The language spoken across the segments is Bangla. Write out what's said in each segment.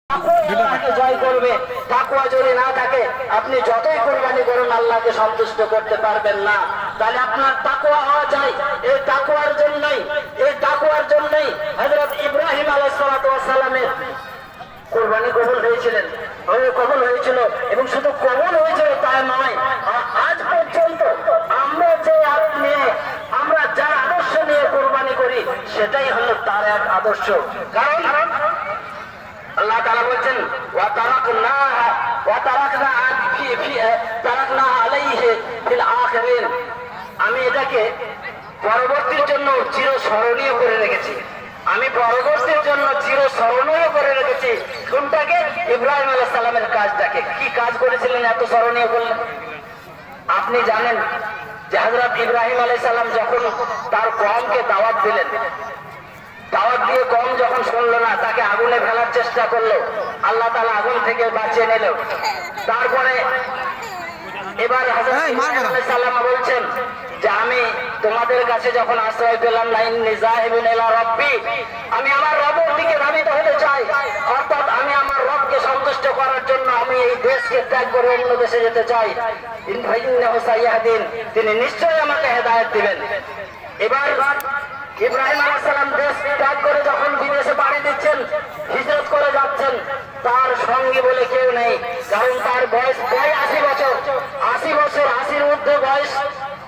জয় করবে। তাকওয়া যদি না থাকে আপনি যতই কুরবানি করুন আল্লাহকে সন্তুষ্ট করতে পারবেন না। তাহলে আপনার তাকওয়া হওয়া চাই। এই তাকওয়ার জন্যই হযরত ইব্রাহিম আলাইহিস সালামের কুরবানি কবুল হয়েছিলেন, কবুল হয়েছিল। এবং শুধু কবুল হয়েছিল তাই নয়, আজ পর্যন্ত আমরা যে আমরা যার আদর্শ নিয়ে কুরবানি করি সেটাই হলো তার এক আদর্শ। কারণ আল্লাহ তাআলা বলছেন ওয়া তারাকনা আলাইহি ফিল আখিরিন, আমি এটাকে পরবর্তীর জন্য চিরস্মরণীয় করে রেখেছি। আমি পরবর্তীর জন্য চিরস্মরণীয় করে রেখেছি কোনটাকে? ইব্রাহিম আলাইহিস সালামের কাজটাকে। কি কাজ করেছিলেন এত স্মরণীয় করলেন? আপনি জানেন যে হযরত ইব্রাহিম আলাইহিস সালাম যখন তার কওমকে দাওয়াত দিলেন, দাওয়াত দিয়ে কম যখন শুনলো না, তাকে আগুনে ফেলার চেষ্টা করলো, আল্লাহ তাআলা আগুন থেকে বাঁচিয়ে নিল। তারপরে এবার হযরত ইব্রাহিম আলাইহিস সালাম বলছেন যে আমি তোমাদের কাছে যখন আশ্রয় পেলাম না, ইন্নী যাহিবুন ইলা রাব্বি, আমি আমার রবের দিকে ধাবিত হতে চাই। অর্থাৎ আমি আমার রবকে সন্তুষ্ট করার জন্য আমি এই দেশকে ত্যাগ করে অন্য দেশে যেতে চাই। ইন্নাহু সাইয়াহদিন, তিনি নিশ্চয়ই আমাকে হেদায়েত দিবেন। এবার ইব্রাহিম আলাইহিস সালাম দেশ ত্যাগ করে যখন বিদেশে পাড়ি দিচ্ছেন, হিজরত করে যাচ্ছেন, তার সঙ্গী বলে কেউ নেই। কারণ তার বয়স প্রায় 80 বছর, 80 ঊর্ধ্বে বয়স।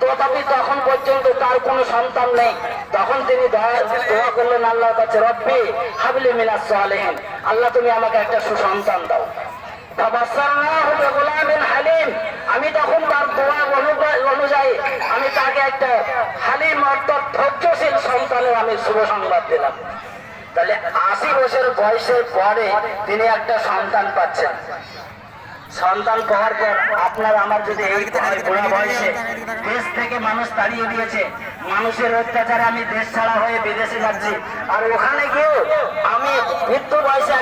তথাপি তখন পর্যন্ত তার কোনো সন্তান নেই। তখন তিনি দোয়া করলেন আল্লাহর কাছে, রব্বি হাবলি মিনাস সালিহিন, আল্লাহ তুমি আমাকে একটা সুসন্তান দাও। আমি তখন তার দোয়া অনুযায়ী আমি তাকে একটা হালিম অর্থাৎ ধৈর্যশীল সন্তানের আমি শুভ সংবাদ দিলাম। তাহলে 80 বছর বয়সের পরে তিনি একটা সন্তান পাচ্ছেন। সন্তান পাওয়ার পর আপনার আমার যদি এই বুড়া বয়সে দেশ থেকে মানুষ তাড়িয়ে দিয়েছে, মানুষের অত্যাচারে আমি দেশ ছাড়া হয়ে বিদেশে যাচ্ছি, আর ওখানে গিয়েও আমি মৃত্যু বয়সে